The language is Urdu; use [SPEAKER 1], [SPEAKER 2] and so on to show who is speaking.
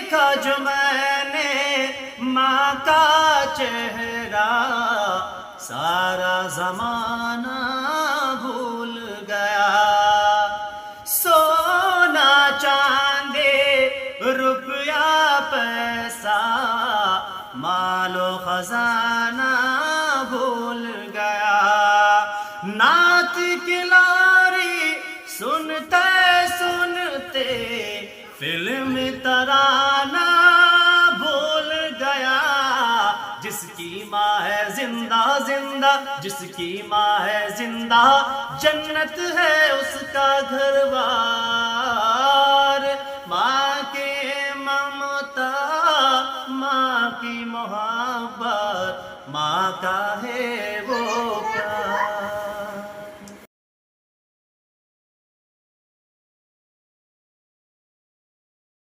[SPEAKER 1] دیکھا جو میں نے ماں کا چہرہ، سارا زمانہ بھول گیا۔ سونا چاندی روپیہ پیسہ، مال و خزانہ بھول گیا۔ نعت کی لاری سنتے سنتے فلم ترانہ بھول گیا۔ جس کی ماں ہے زندہ زندہ، جس کی ماں ہے زندہ، جنت ہے اس کا گھر بار۔ ماں کی ممتا، ماں کی محبت، ماں کا ہے وہ